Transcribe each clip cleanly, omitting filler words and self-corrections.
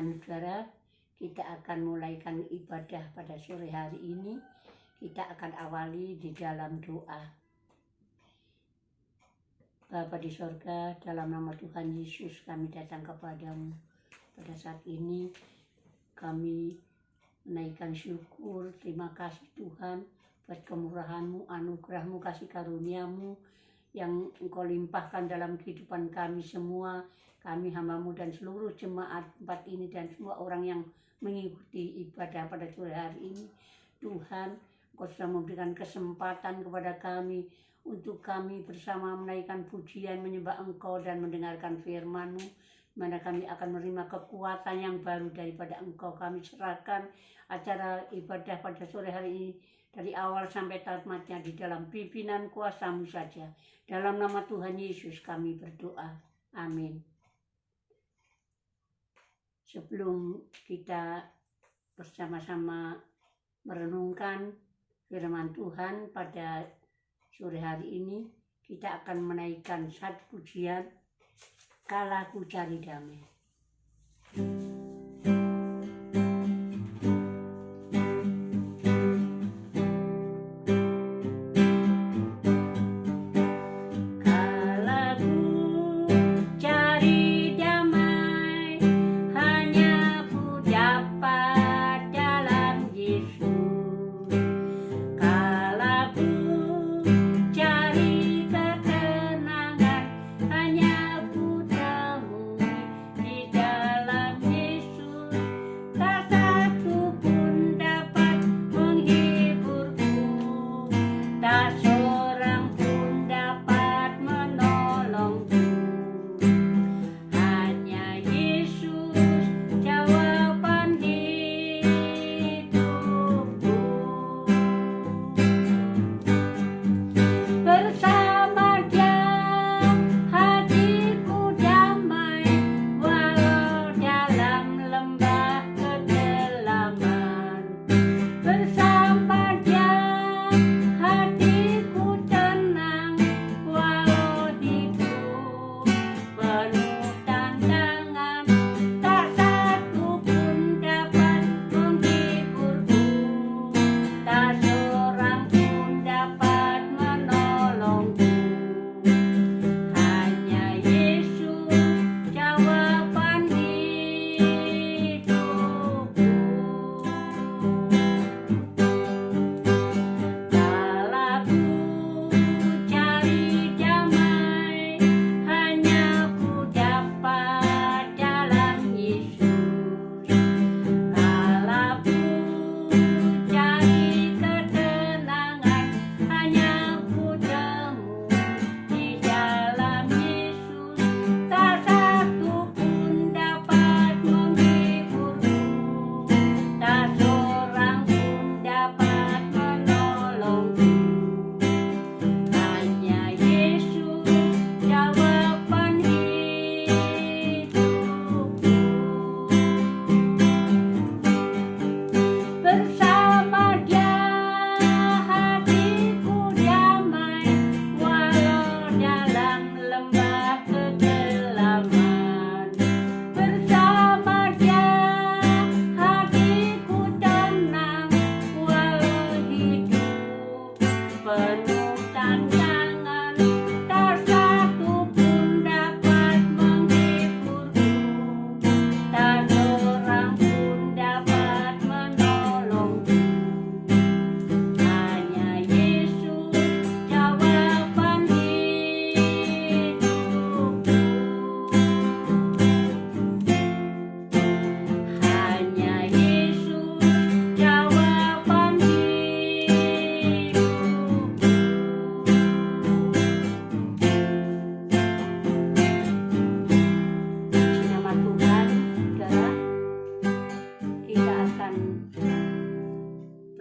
Tuhan, saudara, kita akan mulaikan ibadah pada sore hari ini. Kita akan awali di dalam doa. Bapa di sorga, dalam nama Tuhan Yesus kami datang kepadamu. Pada saat ini kami menaikkan syukur, terima kasih Tuhan buat kemurahan-Mu, anugerah-Mu, kasih karunia-Mu yang Engkau limpahkan dalam kehidupan kami semua, kami hamba-Mu dan seluruh jemaat tempat ini dan semua orang yang mengikuti ibadah pada sore hari ini. Tuhan, Engkau sudah memberikan kesempatan kepada kami untuk kami bersama menaikkan pujian, menyembah Engkau dan mendengarkan firman-Mu, mana kami akan menerima kekuatan yang baru daripada Engkau. Kami serahkan acara ibadah pada sore hari ini dari awal sampai tamatnya di dalam pimpinan kuasa-Mu saja. Dalam nama Tuhan Yesus kami berdoa. Amin. Sebelum kita bersama-sama merenungkan firman Tuhan pada sore hari ini, kita akan menaikkan satu pujian, Kala Ku Cari Damai.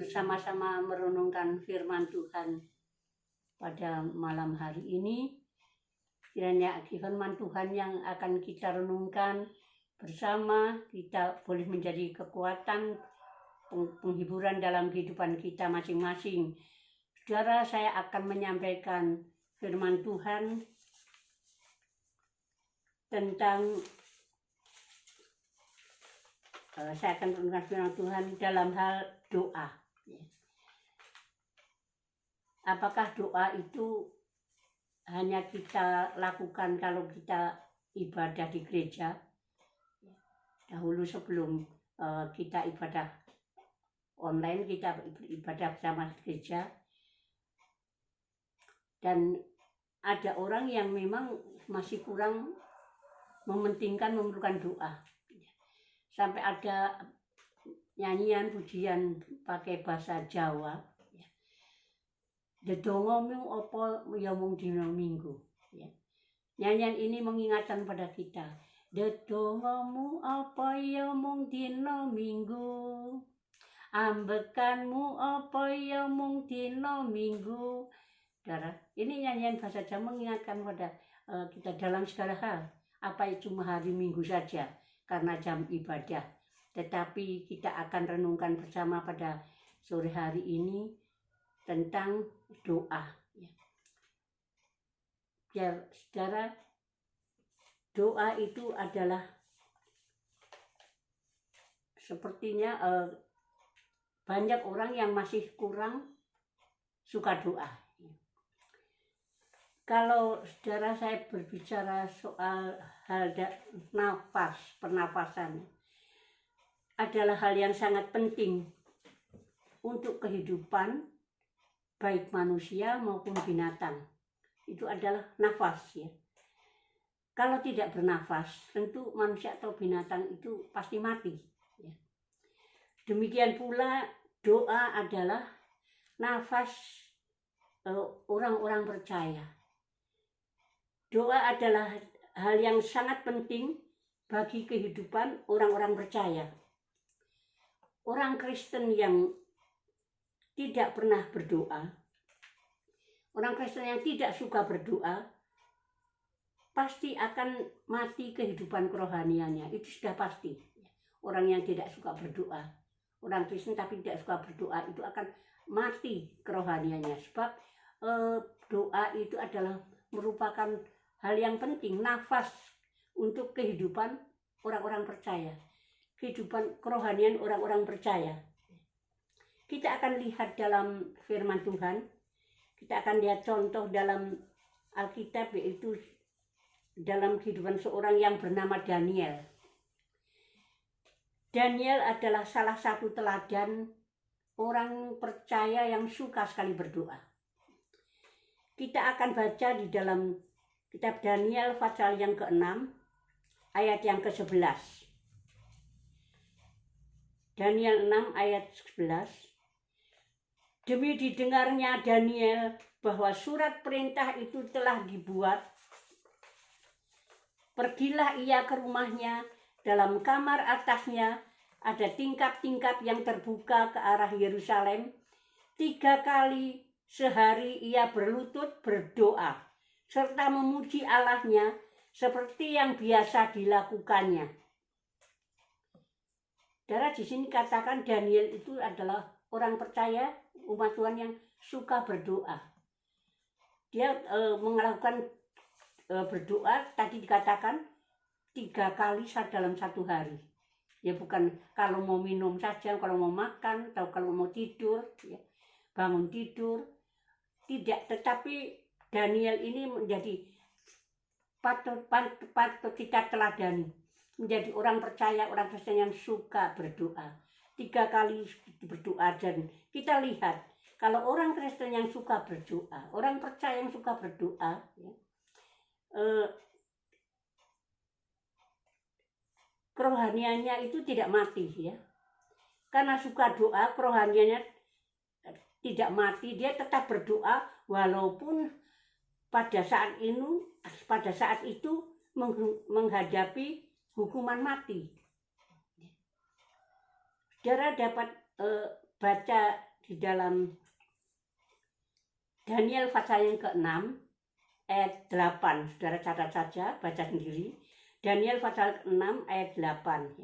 Bersama-sama merenungkan firman Tuhan pada malam hari ini. Kiranya firman Tuhan yang akan kita renungkan bersama, kita boleh menjadi kekuatan penghiburan dalam kehidupan kita masing-masing. Saudara, saya akan menyampaikan firman Tuhan tentang saya akan renungkan firman Tuhan dalam hal doa. Apakah doa itu hanya kita lakukan kalau kita ibadah di gereja? Dahulu sebelum kita ibadah online, kita ibadah bersama gereja. Dan ada orang yang memang masih kurang mementingkan memerlukan doa. Sampai ada nyanyian pujian pakai bahasa Jawa. Dedongomu apa ya mung dina Minggu. Nyanyian ini mengingatkan pada kita. Dedongomu apa ya mung dina Minggu. Ambekanmu apa ya mung dina Minggu. Saudara, ini nyanyian bahasa Jawa mengingatkan pada kita dalam segala hal. Apa cuma hari Minggu saja karena jam ibadah. Tetapi kita akan renungkan bersama pada sore hari ini tentang doa. Ya, saudara, doa itu adalah sepertinya banyak orang yang masih kurang suka doa. Kalau saudara saya berbicara soal hal nafas, pernafasan adalah hal yang sangat penting untuk kehidupan baik manusia maupun binatang. Itu adalah nafas ya. Kalau tidak bernafas, tentu manusia atau binatang itu pasti mati ya. Demikian pula doa adalah nafas orang-orang percaya. Doa adalah hal yang sangat penting bagi kehidupan orang-orang percaya. Orang Kristen yang tidak pernah berdoa, orang Kristen yang tidak suka berdoa, pasti akan mati kehidupan kerohaniannya. Itu sudah pasti. Orang yang tidak suka berdoa, orang Kristen tapi tidak suka berdoa, itu akan mati kerohaniannya. Sebab doa itu adalah merupakan hal yang penting, nafas untuk kehidupan orang-orang percaya, kehidupan kerohanian orang-orang percaya. Kita akan lihat dalam firman Tuhan, kita akan lihat contoh dalam Alkitab, yaitu dalam kehidupan seorang yang bernama Daniel. Daniel adalah salah satu teladan orang percaya yang suka sekali berdoa. Kita akan baca di dalam kitab Daniel pasal yang ke-6, ayat yang ke-11. Daniel 6 ayat 11. Demi didengarnya Daniel bahwa surat perintah itu telah dibuat, pergilah ia ke rumahnya. Dalam kamar atasnya ada tingkap-tingkap yang terbuka ke arah Yerusalem. 3 kali sehari ia berlutut berdoa serta memuji Allahnya seperti yang biasa dilakukannya. Saudara, di sini katakan Daniel itu adalah orang percaya, umat Tuhan yang suka berdoa. Dia melakukan berdoa, tadi dikatakan 3 kali dalam 1 hari. Ya bukan kalau mau minum saja, kalau mau makan, atau kalau mau tidur, ya, bangun tidur. Tidak, tetapi Daniel ini menjadi patut kita teladani. Menjadi orang percaya, orang Kristen yang suka berdoa. 3 kali berdoa, dan kita lihat kalau orang Kristen yang suka berdoa, orang percaya yang suka berdoa, ya, kerohaniannya itu tidak mati ya. Karena suka doa, kerohaniannya tidak mati, dia tetap berdoa walaupun pada saat itu menghadapi hukuman mati. Saudara dapat baca di dalam Daniel pasal yang ke-6 ayat 8. Saudara catat saja, baca sendiri. Daniel pasal 6 ayat 8.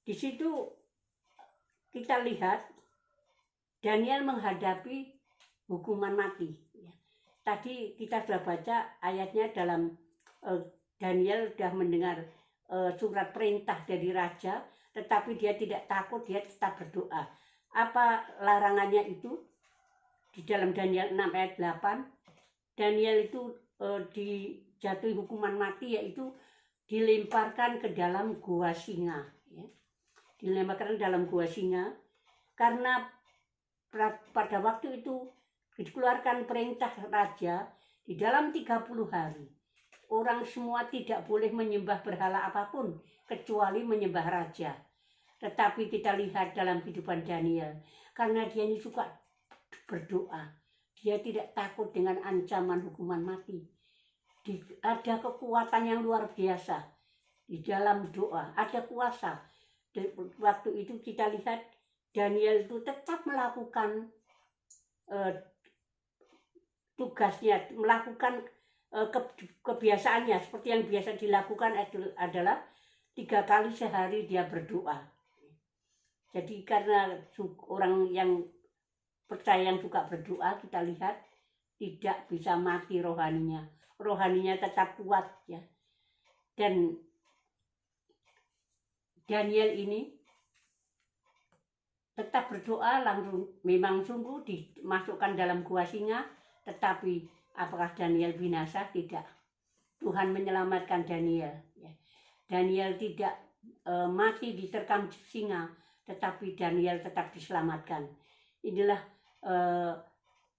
Di situ kita lihat Daniel menghadapi hukuman mati. Tadi kita sudah baca ayatnya dalam Daniel sudah mendengar surat perintah dari raja, tetapi dia tidak takut, dia tetap berdoa. Apa larangannya itu? Di dalam Daniel 6 ayat 8, Daniel itu dijatuhi hukuman mati, yaitu dilemparkan ke dalam gua singa. Ya. Dilemparkan dalam gua singa karena pada waktu itu dikeluarkan perintah raja di dalam 30 hari. Orang semua tidak boleh menyembah berhala apapun kecuali menyembah raja. Tetapi kita lihat dalam kehidupan Daniel, karena dia ini suka berdoa, dia tidak takut dengan ancaman hukuman mati. Ada kekuatan yang luar biasa di dalam doa, ada kuasa. Dan waktu itu kita lihat Daniel itu tetap melakukan tugasnya, melakukan kebiasaannya seperti yang biasa dilakukan adalah 3 kali sehari dia berdoa. Jadi karena orang yang percaya yang suka berdoa, kita lihat tidak bisa mati rohaninya. Rohaninya tetap kuat ya. Dan Daniel ini tetap berdoa, langsung memang sungguh dimasukkan dalam gua singa, tetapi apakah Daniel binasa? Tidak. Tuhan menyelamatkan Daniel. Ya. Daniel tidak mati diterkam singa, tetapi Daniel tetap diselamatkan. Inilah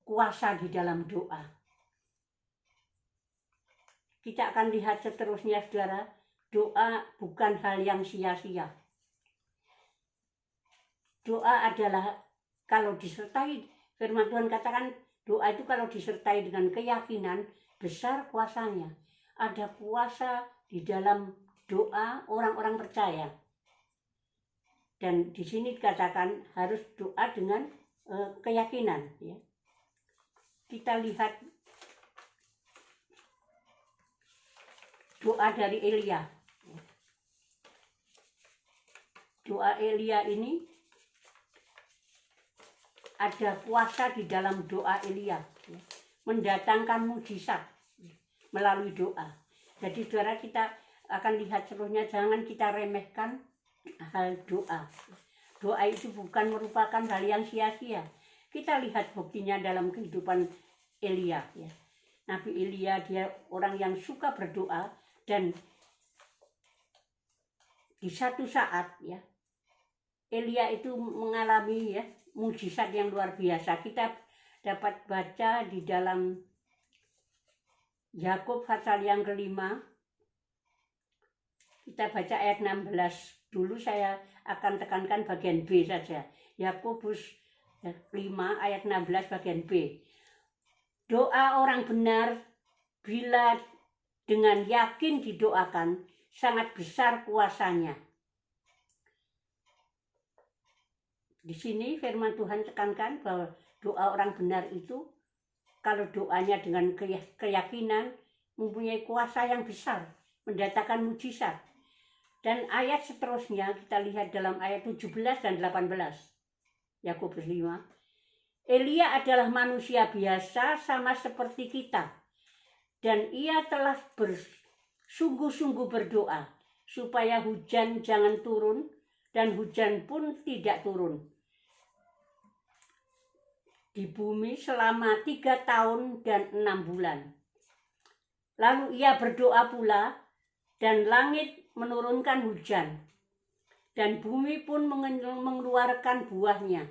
kuasa di dalam doa. Kita akan lihat seterusnya, saudara. Doa bukan hal yang sia-sia. Doa adalah kalau disertai, firman Tuhan katakan doa itu kalau disertai dengan keyakinan, besar kuasanya. Ada kuasa di dalam doa orang-orang percaya. Dan di sini dikatakan harus doa dengan keyakinan. Ya. Kita lihat doa dari Elia. Doa Elia ini ada kuasa di dalam doa Elia, ya, mendatangkan mujizat melalui doa. Jadi saudara, kita akan lihat seluruhnya, jangan kita remehkan hal doa. Doa itu bukan merupakan hal yang sia-sia. Kita lihat buktinya dalam kehidupan Elia. Ya. Nabi Elia, dia orang yang suka berdoa, dan di satu saat ya Elia itu mengalami ya mujizat yang luar biasa. Kita dapat baca di dalam Yakub pasal yang kelima. Kita baca ayat 16 dulu, saya akan tekankan bagian B saja. Yakobus 5 ayat 16 bagian B. Doa orang benar bila dengan yakin didoakan, sangat besar kuasanya. Di sini firman Tuhan tekankan bahwa doa orang benar itu, kalau doanya dengan keyakinan, mempunyai kuasa yang besar, mendatangkan mujizat. Dan ayat seterusnya kita lihat dalam ayat 17 dan 18. Yakobus 5. Elia adalah manusia biasa sama seperti kita. Dan ia telah bersungguh-sungguh berdoa supaya hujan jangan turun, dan hujan pun tidak turun di bumi selama 3 tahun dan 6 bulan. Lalu ia berdoa pula, dan langit menurunkan hujan, dan bumi pun mengeluarkan buahnya.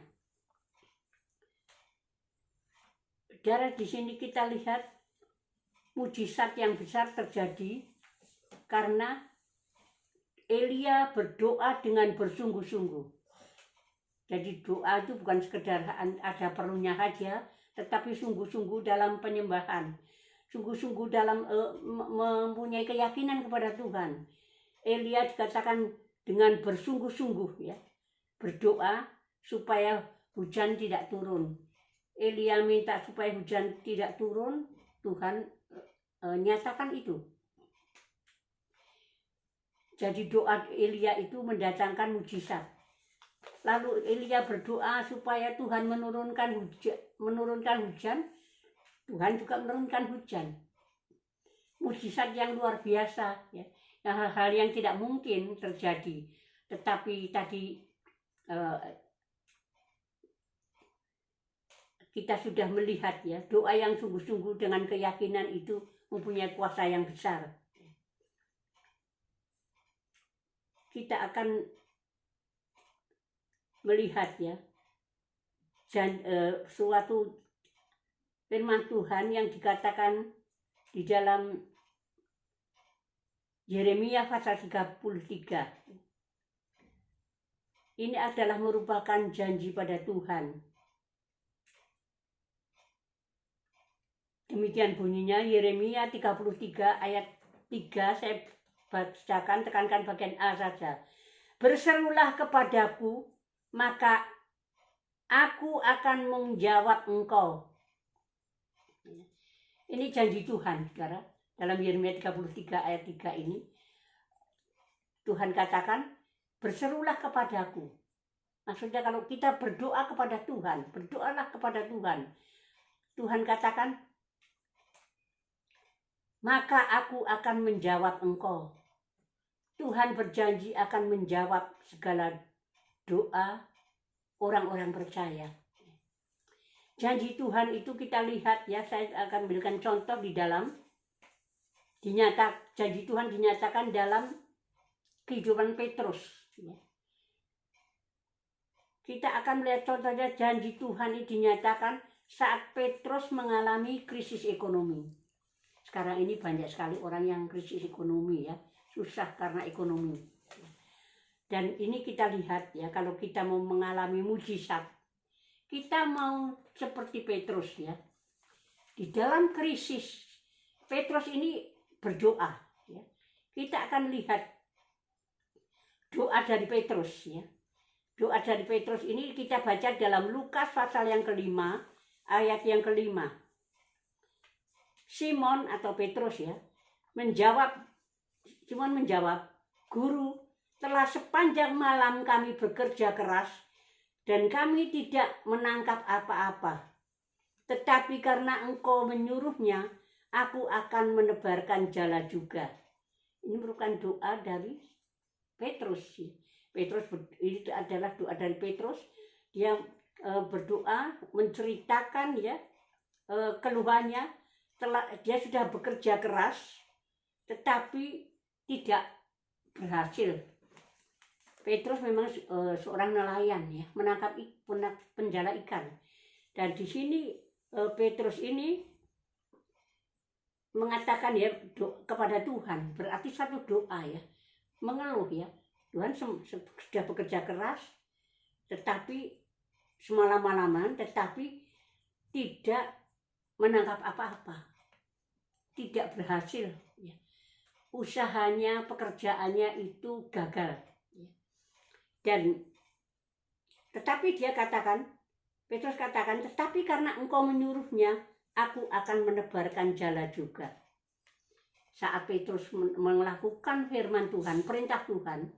Saudara, di sini kita lihat mujizat yang besar terjadi karena Elia berdoa dengan bersungguh-sungguh. Jadi doa itu bukan sekedar ada perlunya saja, tetapi sungguh-sungguh dalam penyembahan, sungguh-sungguh dalam mempunyai keyakinan kepada Tuhan. Elia dikatakan dengan bersungguh-sungguh ya, berdoa supaya hujan tidak turun. Elia minta supaya hujan tidak turun, Tuhan nyatakan itu. Jadi doa Elia itu mendatangkan mujizat. Lalu Elia berdoa supaya Tuhan menurunkan hujan. Tuhan juga menurunkan hujan. Mujizat yang luar biasa ya. Hal-hal yang tidak mungkin terjadi. Tetapi tadi kita sudah melihat ya, doa yang sungguh-sungguh dengan keyakinan itu mempunyai kuasa yang besar. Kita akan melihat ya, suatu firman Tuhan yang dikatakan di dalam Yeremia pasal 33. Ini adalah merupakan janji pada Tuhan. Demikian bunyinya Yeremia 33 ayat 3, saya bacakan, tekankan bagian A saja. Berserulah kepadaku, maka aku akan menjawab engkau. Ini janji Tuhan, saudara. Dalam Yeremia 33 ayat 3 ini, Tuhan katakan, berserulah kepadaku. Maksudnya kalau kita berdoa kepada Tuhan, berdoalah kepada Tuhan. Tuhan katakan, maka aku akan menjawab engkau. Tuhan berjanji akan menjawab segala doa orang-orang percaya. Janji Tuhan itu kita lihat ya, saya akan berikan contoh di dalam janji Tuhan dinyatakan dalam kehidupan Petrus. Kita akan melihat contohnya janji Tuhan ini dinyatakan saat Petrus mengalami krisis ekonomi. Sekarang ini banyak sekali orang yang krisis ekonomi ya, susah karena ekonomi. Dan ini kita lihat ya, kalau kita mau mengalami mujizat, kita mau seperti Petrus ya. Di dalam krisis, Petrus ini berdoa ya. Kita akan lihat doa dari Petrus ya. Doa dari Petrus ini kita baca dalam Lukas pasal yang kelima, ayat yang kelima. Simon atau Petrus ya, Simon menjawab, Guru, telah sepanjang malam kami bekerja keras dan kami tidak menangkap apa-apa. Tetapi karena engkau menyuruhnya, aku akan menebarkan jala juga. Ini merupakan doa dari Petrus. Ini adalah doa dari Petrus. Dia berdoa, menceritakan ya keluhannya. Dia sudah bekerja keras, tetapi tidak berhasil. Petrus memang seorang nelayan ya, menangkap penjala ikan. Dan di sini Petrus ini mengatakan ya kepada Tuhan, berarti satu doa ya, mengeluh ya. Tuhan sudah bekerja keras, tetapi semalam-malaman, tetapi tidak menangkap apa-apa, tidak berhasil. Ya. Usahanya, pekerjaannya itu gagal. Dan tetapi dia katakan, Petrus katakan, tetapi karena engkau menyuruhnya, aku akan menebarkan jala juga. Saat Petrus melakukan firman Tuhan, perintah Tuhan,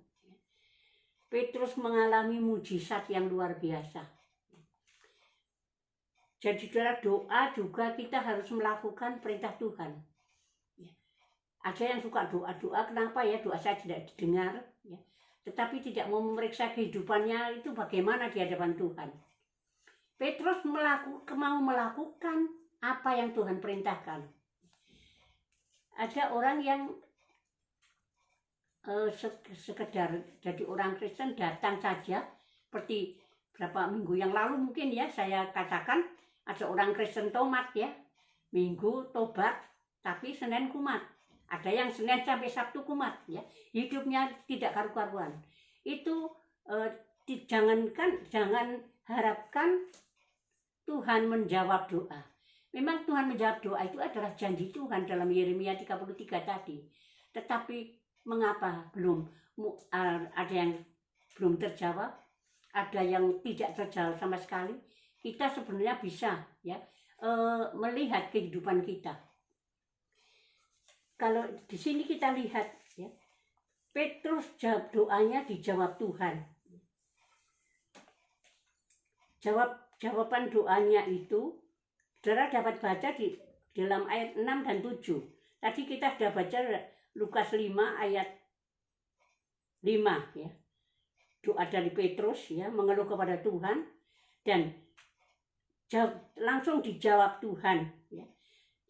Petrus mengalami mujizat yang luar biasa. Jadi dalam doa juga kita harus melakukan perintah Tuhan. Ada yang suka doa-doa, kenapa ya doa saya tidak didengar, ya. Tetapi tidak mau memeriksa kehidupannya itu bagaimana di hadapan Tuhan. Petrus mau melakukan apa yang Tuhan perintahkan. Ada orang yang sekedar jadi orang Kristen datang saja, seperti berapa minggu yang lalu mungkin ya saya katakan ada orang Kristen tomat ya, Minggu tobat tapi Senin kumat. Ada yang Senin sampai Sabtu kumat ya, hidupnya tidak karu-karuan. Itu jangan harapkan Tuhan menjawab doa. Memang Tuhan menjawab doa itu adalah janji Tuhan dalam Yeremia 33 tadi. Tetapi mengapa belum ada yang belum terjawab, ada yang tidak terjawab sama sekali? Kita sebenarnya bisa ya melihat kehidupan kita. Kalau di sini kita lihat ya, Petrus doanya dijawab Tuhan. Jawaban doanya itu saudara dapat baca di dalam ayat 6 dan 7. Tadi kita sudah baca Lukas 5 ayat 5 ya. doa dari Petrus ya, mengeluh kepada Tuhan, dan langsung dijawab Tuhan ya,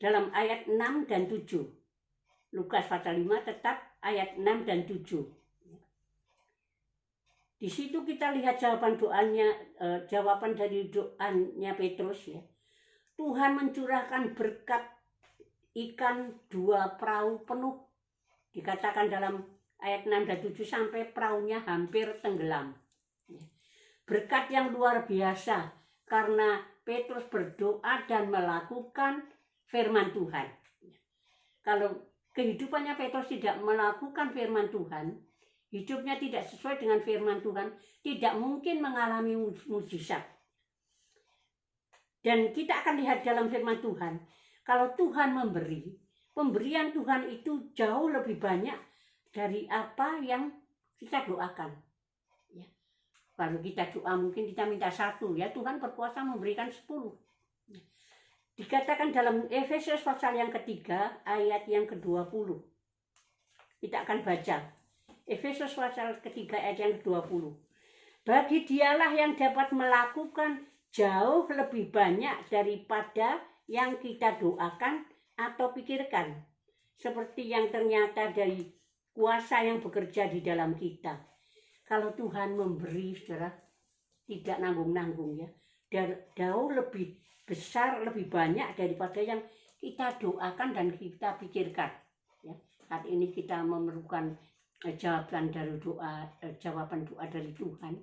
dalam ayat 6 dan 7. Lukas pasal 5 tetap ayat 6 dan 7. Di situ kita lihat jawaban doanya, jawaban dari doanya Petrus ya. Tuhan mencurahkan berkat ikan 2 perahu penuh. Dikatakan dalam ayat 6 dan 7 sampai perahunya hampir tenggelam. Berkat yang luar biasa karena Petrus berdoa dan melakukan firman Tuhan. Kalau kehidupannya Petrus tidak melakukan firman Tuhan, hidupnya tidak sesuai dengan firman Tuhan, tidak mungkin mengalami mujizat. Dan kita akan lihat dalam firman Tuhan, kalau Tuhan memberi, pemberian Tuhan itu jauh lebih banyak dari apa yang kita doakan. Ya. Kalau kita doa mungkin kita minta 1, ya Tuhan berkuasa memberikan 10. Dikatakan dalam Efesus pasal yang ketiga ayat yang ke-20. Kita akan baca. Efesus pasal ketiga ayat yang ke-20. Bagi dialah yang dapat melakukan jauh lebih banyak daripada yang kita doakan atau pikirkan. Seperti yang ternyata dari kuasa yang bekerja di dalam kita. Kalau Tuhan memberi, saudara, tidak nanggung-nanggung ya. Jauh lebih besar, lebih banyak daripada yang kita doakan dan kita pikirkan. Ya. Saat ini kita memerlukan jawaban doa dari Tuhan.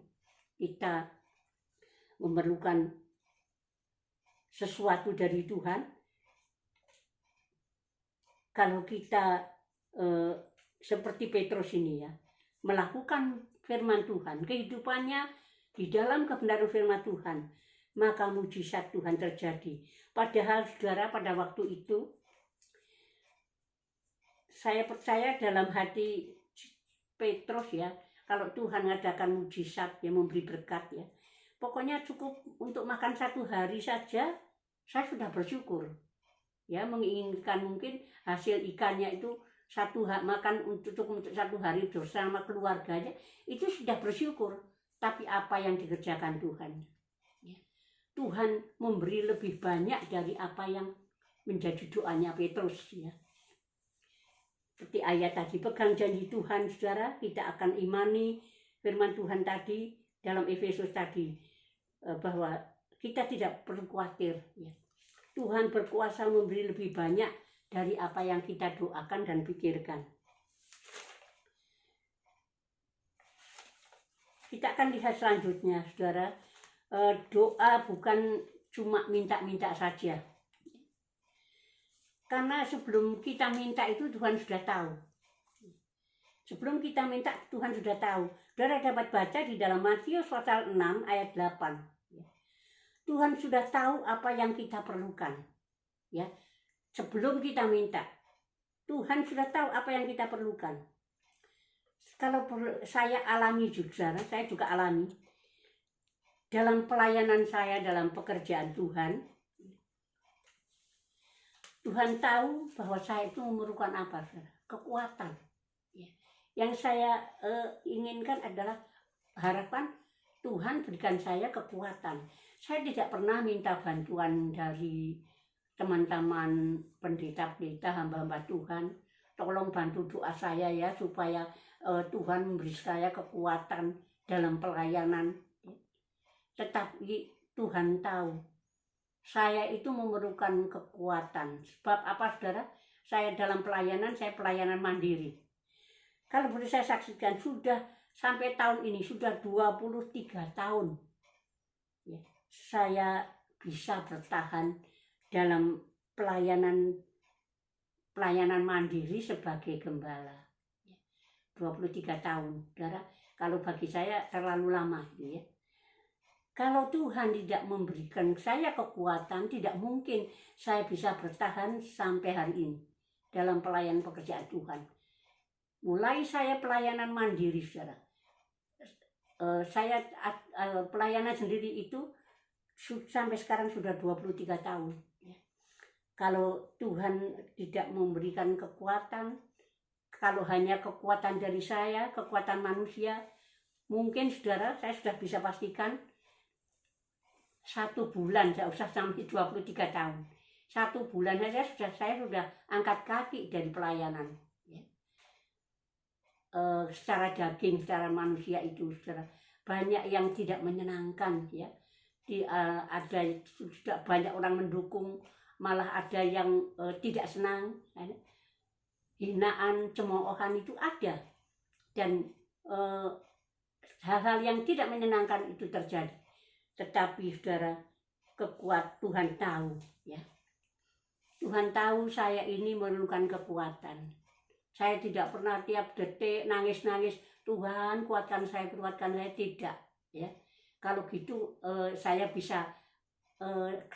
Kita memerlukan sesuatu dari Tuhan. Kalau kita seperti Petrus ini ya, melakukan firman Tuhan, kehidupannya di dalam kebenaran firman Tuhan, maka mujizat Tuhan terjadi. Padahal saudara, pada waktu itu saya percaya dalam hati Petrus ya, kalau Tuhan mengadakan mujizat yang memberi berkat ya, pokoknya cukup untuk makan 1 hari saja, saya sudah bersyukur. Ya, menginginkan mungkin hasil ikannya itu makan untuk 1 hari bersama keluarganya, itu sudah bersyukur. Tapi apa yang dikerjakan Tuhan? Ya. Tuhan memberi lebih banyak dari apa yang menjadi doanya Petrus ya. Seperti ayat tadi, pegang janji Tuhan saudara, kita akan imani firman Tuhan tadi dalam Efesus tadi, bahwa kita tidak perlu khawatir ya. Tuhan berkuasa memberi lebih banyak dari apa yang kita doakan dan pikirkan. Kita akan lihat selanjutnya saudara, doa bukan cuma minta-minta saja. Karena sebelum kita minta itu Tuhan sudah tahu. Sebelum kita minta Tuhan sudah tahu. Saudara dapat baca di dalam Matius pasal 6 ayat 8. Tuhan sudah tahu apa yang kita perlukan. Ya. Sebelum kita minta, Tuhan sudah tahu apa yang kita perlukan. Kalau saya alami juga, saya juga alami. Dalam pelayanan saya, dalam pekerjaan Tuhan, Tuhan tahu bahwa saya itu memerlukan apa? Kekuatan. Yang saya inginkan adalah harapan Tuhan berikan saya kekuatan. Saya tidak pernah minta bantuan dari teman-teman pendeta-pendeta, hamba-hamba Tuhan. Tolong bantu doa saya ya, supaya Tuhan memberi saya kekuatan dalam pelayanan. Tetapi Tuhan tahu saya itu memerlukan kekuatan. Sebab apa saudara? Saya dalam pelayanan, saya pelayanan mandiri. Kalau boleh saya saksikan, sudah sampai tahun ini, sudah 23 tahun. Ya, saya bisa bertahan dalam pelayanan mandiri sebagai gembala. 23 tahun. Saudara, kalau bagi saya terlalu lama. Ya. Kalau Tuhan tidak memberikan saya kekuatan, tidak mungkin saya bisa bertahan sampai hari ini dalam pelayanan pekerjaan Tuhan. Mulai saya pelayanan mandiri, saudara. Saya pelayanan sendiri itu sampai sekarang sudah 23 tahun. Kalau Tuhan tidak memberikan kekuatan, kalau hanya kekuatan dari saya, kekuatan manusia, Mungkin saudara, saya sudah bisa pastikan 1 bulan, tidak usah sampai 23 tahun. 1 bulan saja saya sudah angkat kaki dari pelayanan. Ya. Secara daging, secara manusia itu, saudara, banyak yang tidak menyenangkan, ya. Ada sudah banyak orang mendukung, malah ada yang tidak senang, ya. Hinaan, cemoohan itu ada, dan hal-hal yang tidak menyenangkan itu terjadi. Tetapi saudara, Tuhan tahu, ya. Tuhan tahu saya ini memerlukan kekuatan. Saya tidak pernah tiap detik nangis-nangis, Tuhan kuatkan saya, tidak, ya. Kalau gitu saya bisa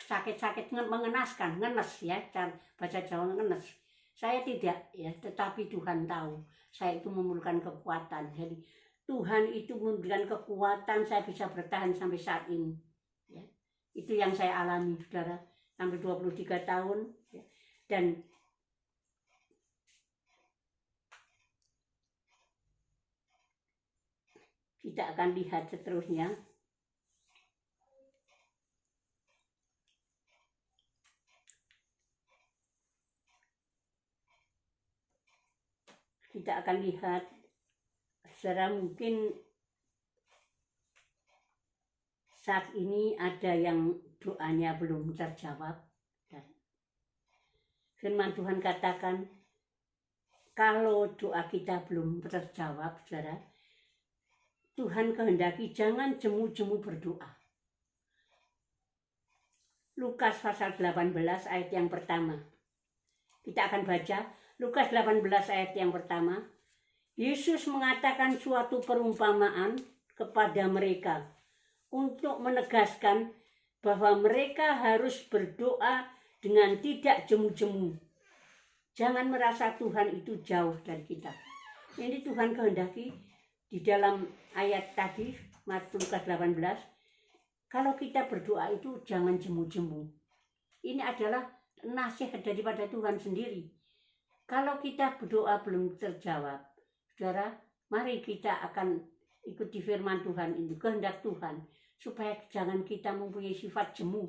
sakit-sakit mengenaskan, ngenes, ya, bahasa Jawa ngenes. Saya tidak, ya, tetapi Tuhan tahu saya itu memerlukan kekuatan. Jadi Tuhan itu memberikan kekuatan saya bisa bertahan sampai saat ini. Ya. Itu yang saya alami, saudara, sampai 23 tahun. Ya. Dan kita akan lihat seterusnya. Kita akan lihat, saudara, mungkin saat ini ada yang doanya belum terjawab. Firman Tuhan katakan, kalau doa kita belum terjawab, saudara, Tuhan kehendaki jangan jemu-jemu berdoa. Lukas pasal 18 ayat yang pertama. Kita akan baca Lukas 18 ayat yang pertama. Yesus mengatakan suatu perumpamaan kepada mereka untuk menegaskan bahwa mereka harus berdoa dengan tidak jemu-jemu. Jangan merasa Tuhan itu jauh dari kita. Ini Tuhan kehendaki di dalam ayat tadi, Lukas 18, kalau kita berdoa itu jangan jemu-jemu. Ini adalah nasihat daripada Tuhan sendiri. Kalau kita berdoa belum terjawab, saudara, mari kita akan ikuti firman Tuhan ini, kehendak Tuhan, supaya jangan kita mempunyai sifat jemu.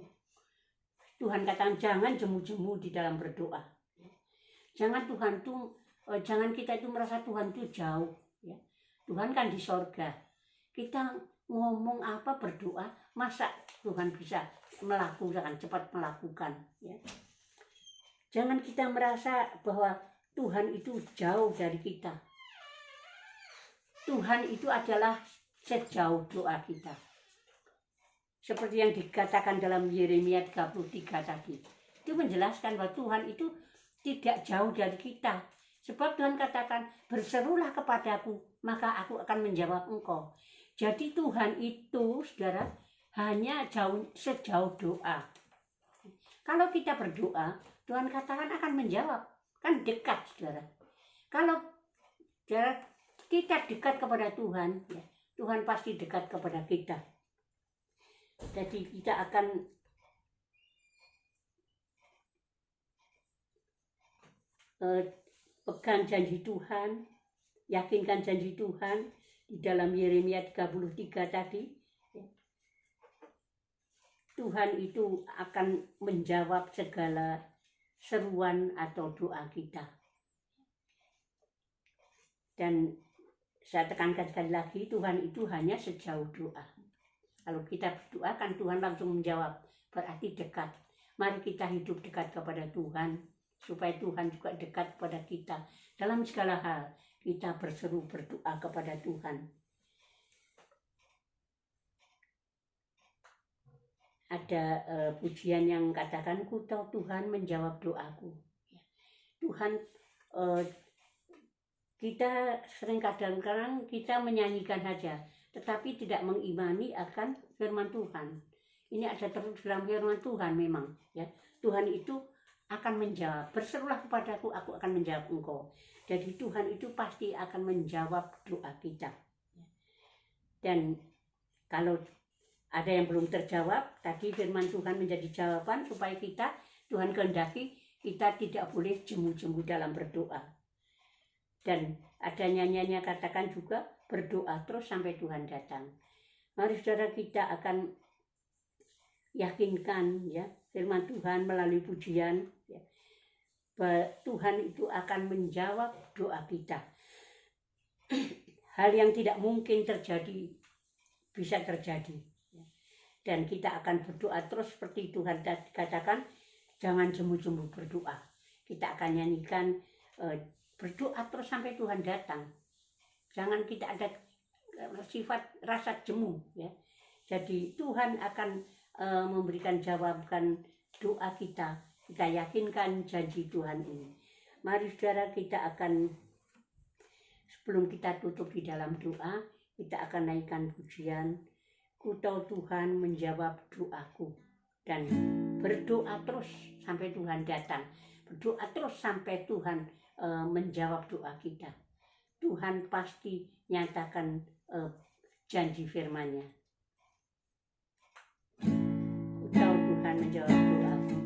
Tuhan katakan jangan jemu-jemu di dalam berdoa. Jangan kita itu merasa Tuhan itu jauh, ya. Tuhan kan di sorga. Kita ngomong apa, berdoa, masa Tuhan bisa melakukan, cepat melakukan, ya. Jangan kita merasa bahwa Tuhan itu jauh dari kita. Tuhan itu adalah sejauh doa kita. Seperti yang dikatakan dalam Yeremia 33 tadi. Itu menjelaskan bahwa Tuhan itu tidak jauh dari kita. Sebab Tuhan katakan, berserulah kepadaku, maka aku akan menjawab engkau. Jadi Tuhan itu, saudara, hanya sejauh doa. Kalau kita berdoa, Tuhan katakan akan menjawab. Kan dekat, saudara. Kalau saudara, kita dekat kepada Tuhan, ya, Tuhan pasti dekat kepada kita. Jadi kita akan pegang janji Tuhan, yakinkan janji Tuhan di dalam Yeremia 33 tadi. Tuhan itu akan menjawab segala seruan atau doa kita. Dan saya tekankan sekali lagi, Tuhan itu hanya sejauh doa. Kalau kita berdoa kan Tuhan langsung menjawab, berarti dekat. Mari kita hidup dekat kepada Tuhan, supaya Tuhan juga dekat kepada kita. Dalam segala hal, kita berseru berdoa kepada Tuhan. Ada pujian yang katakan, ku tahu Tuhan menjawab doaku. Tuhan, kita sering kadang-kadang kita menyanyikan saja, tetapi tidak mengimani akan firman Tuhan. Ini ada terus dalam firman Tuhan memang, ya. Tuhan itu akan menjawab, berserulah kepadaku, aku akan menjawab engkau. Jadi Tuhan itu pasti akan menjawab doa kita. Dan kalau ada yang belum terjawab, tadi firman Tuhan menjadi jawaban supaya Tuhan kehendaki kita tidak boleh jemu-jemu dalam berdoa. Dan ada nyanyiannya katakan juga, berdoa terus sampai Tuhan datang. Mari saudara, kita akan yakinkan ya firman Tuhan melalui pujian ya, bahwa Tuhan itu akan menjawab doa kita. Hal yang tidak mungkin terjadi bisa terjadi ya. Dan kita akan berdoa terus seperti Tuhan katakan, jangan jemu-jemu berdoa. Kita akan nyanyikan berdoa terus sampai Tuhan datang. Jangan kita ada sifat rasa jemu ya. Jadi Tuhan akan memberikan jawaban doa kita. Kita yakinkan janji Tuhan ini. Mari saudara, kita akan, sebelum kita tutup di dalam doa, kita akan naikkan pujian. Ku tahu Tuhan menjawab doaku, dan berdoa terus sampai Tuhan datang. Berdoa terus sampai Tuhan menjawab doa kita. Tuhan pasti nyatakan janji firman-Nya. Ku tahu Tuhan menjawab doaku.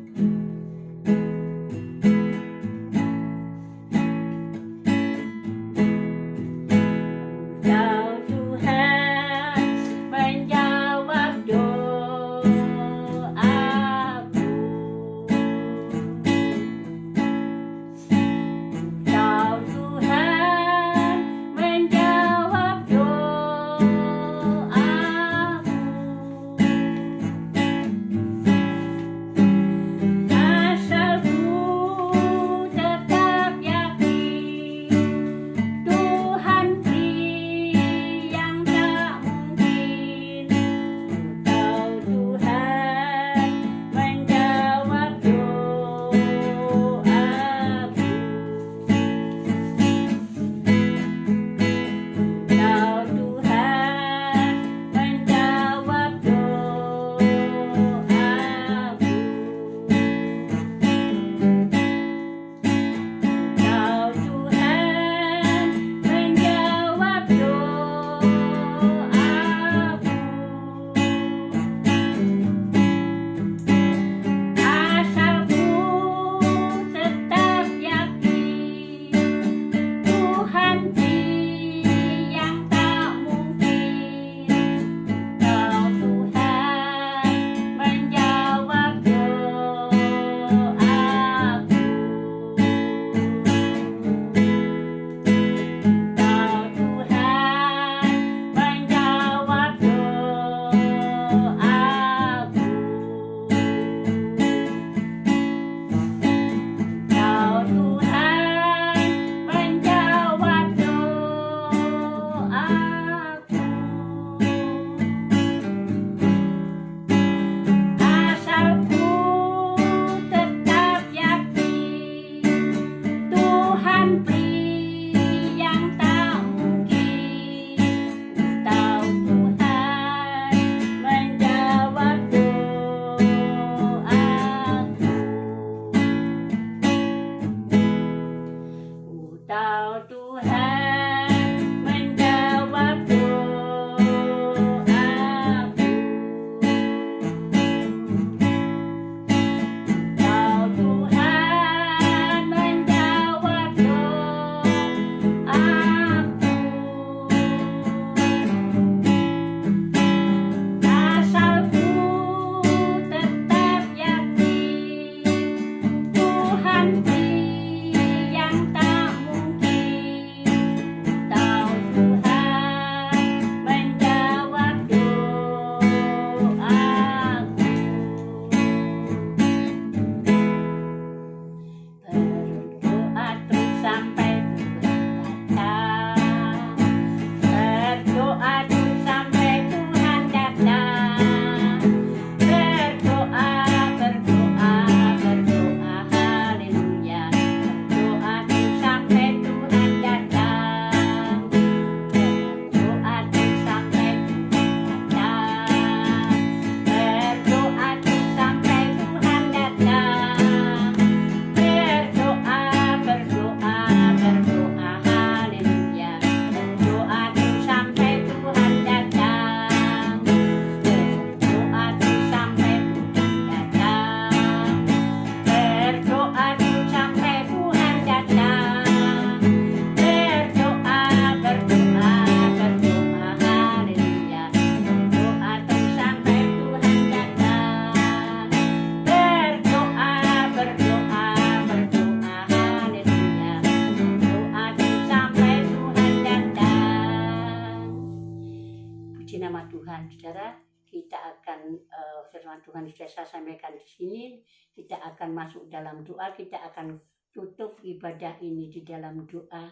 firman Tuhan sudah saya sampaikan di sini. Kita akan masuk dalam doa, kita akan tutup ibadah ini di dalam doa.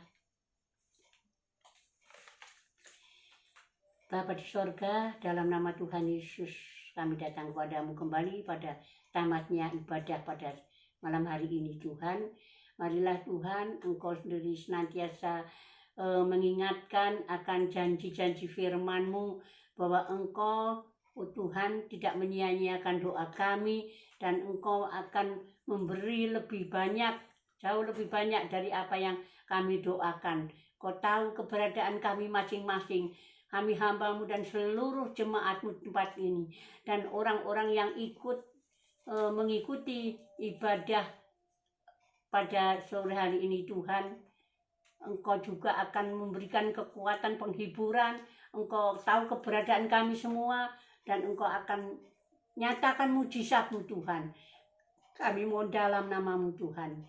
Bapa di sorga, dalam nama Tuhan Yesus, kami datang kepadamu kembali pada tamatnya ibadah pada malam hari ini Tuhan. Marilah Tuhan, Engkau sendiri senantiasa mengingatkan akan janji-janji firman-Mu, bahwa Engkau, oh Tuhan, tidak menyia-nyiakan doa kami, dan Engkau akan memberi lebih banyak, jauh lebih banyak dari apa yang kami doakan. Kau tahu keberadaan kami masing-masing, kami hamba-Mu dan seluruh jemaat-Mu tempat ini, dan orang-orang yang mengikuti ibadah pada sore hari ini Tuhan. Engkau juga akan memberikan kekuatan penghiburan. Engkau tahu keberadaan kami semua, dan Engkau akan nyatakan mujizat-Mu Tuhan. Kami mohon dalam nama-Mu Tuhan.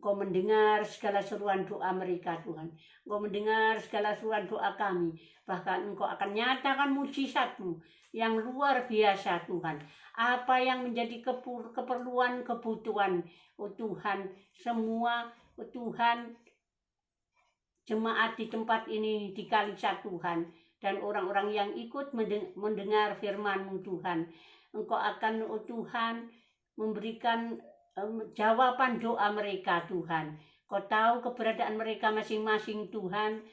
Engkau mendengar segala seruan doa mereka Tuhan. Engkau mendengar segala seruan doa kami. Bahkan Engkau akan nyatakan mujizat-Mu yang luar biasa Tuhan. Apa yang menjadi keperluan, kebutuhan, oh Tuhan, semua, oh Tuhan, jemaat di tempat ini di Kalisa Tuhan, dan orang-orang yang ikut mendengar firman-Mu Tuhan. Engkau akan, oh Tuhan, memberikan jawaban doa mereka Tuhan. Kau tahu keberadaan mereka masing-masing Tuhan,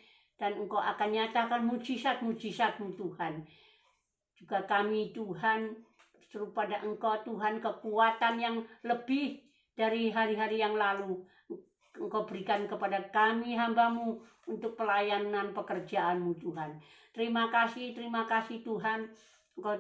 dan Engkau akan nyatakan mujizat-mujizat-Mu Tuhan. Juga kami Tuhan, seru pada Engkau Tuhan, kekuatan yang lebih dari hari-hari yang lalu Engkau berikan kepada kami hamba-Mu untuk pelayanan pekerjaan-Mu Tuhan. Terima kasih Tuhan. Engkau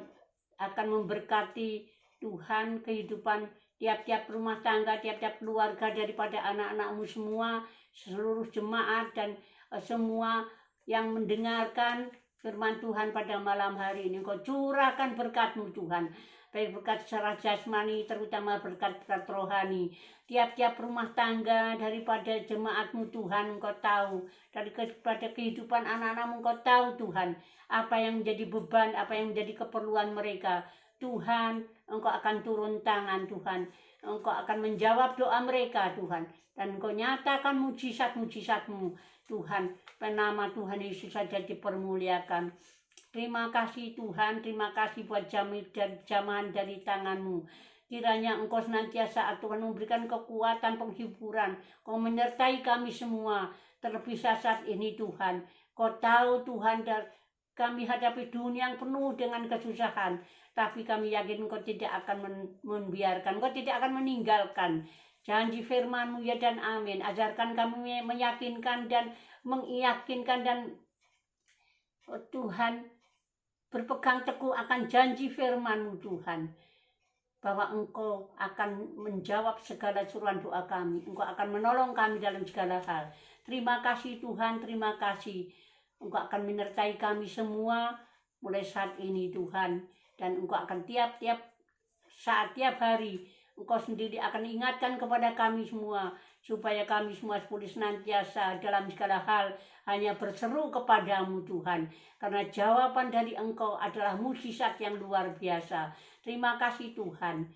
akan memberkati Tuhan kehidupan tiap-tiap rumah tangga, tiap-tiap keluarga daripada anak-anak-Mu semua, seluruh jemaat, dan semua yang mendengarkan firman Tuhan pada malam hari ini. Engkau curahkan berkat-Mu Tuhan, baik berkat secara jasmani, terutama berkat-berkat rohani. Tiap-tiap rumah tangga daripada jemaat-Mu Tuhan, Engkau tahu. Daripada kehidupan anak-anak-Mu, Engkau tahu Tuhan, apa yang menjadi beban, apa yang menjadi keperluan mereka. Tuhan, Engkau akan turun tangan Tuhan. Engkau akan menjawab doa mereka Tuhan. Dan Engkau nyatakan mujizat-mujizat-Mu Tuhan. Nama Tuhan Yesus saja dipermuliakan. Terima kasih Tuhan, terima kasih buat jamahan dari tangan-Mu. Kiranya Engkau senantiasa Tuhan memberikan kekuatan, penghiburan. Kau menyertai kami semua, terlebih saat ini Tuhan. Kau tahu Tuhan, kami hadapi dunia yang penuh dengan kesusahan. Tapi kami yakin Engkau tidak akan membiarkan, Engkau tidak akan meninggalkan janji firman-Mu ya dan amin. Ajarkan kami meyakinkan dan mengiyakinkan, dan oh Tuhan, berpegang teguh akan janji firman-Mu Tuhan, bahwa Engkau akan menjawab segala seruan doa kami. Engkau akan menolong kami dalam segala hal. Terima kasih Tuhan, terima kasih. Engkau akan menyertai kami semua mulai saat ini Tuhan. Dan Engkau akan tiap-tiap saat, tiap hari, Engkau sendiri akan ingatkan kepada kami semua, supaya kami semua boleh senantiasa dalam segala hal hanya berseru kepadamu Tuhan. Karena jawaban dari Engkau adalah mujizat yang luar biasa. Terima kasih Tuhan.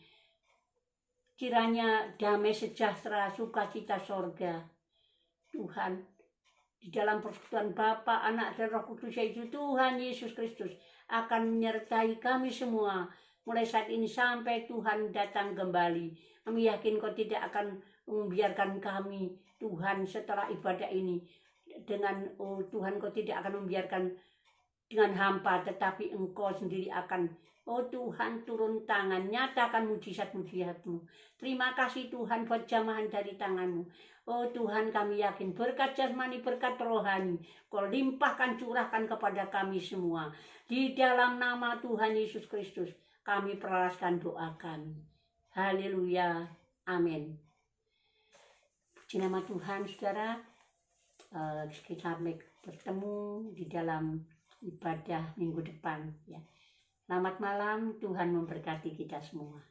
Kiranya damai sejahtera, sukacita sorga Tuhan, di dalam persekutuan Bapa, Anak, dan Roh Kudus, yaitu Tuhan Yesus Kristus, akan menyertai kami semua mulai saat ini sampai Tuhan datang kembali. Kami yakin Kau tidak akan membiarkan kami Tuhan setelah ibadah ini. Dengan Tuhan, Kau tidak akan membiarkan dengan hampa, tetapi Engkau sendiri akan, oh Tuhan, turun tangan, nyatakan mujizat-mujizat-Mu. Terima kasih Tuhan buat jamahan dari tangan-Mu. Oh Tuhan, kami yakin berkat jasmani, berkat rohani, Kau limpahkan, curahkan kepada kami semua. Di dalam nama Tuhan Yesus Kristus, kami peraskan doa kami. Haleluya. Amin. Puji nama Tuhan, saudara. Kita bertemu di dalam ibadah minggu depan. Ya. Selamat malam, Tuhan memberkati kita semua.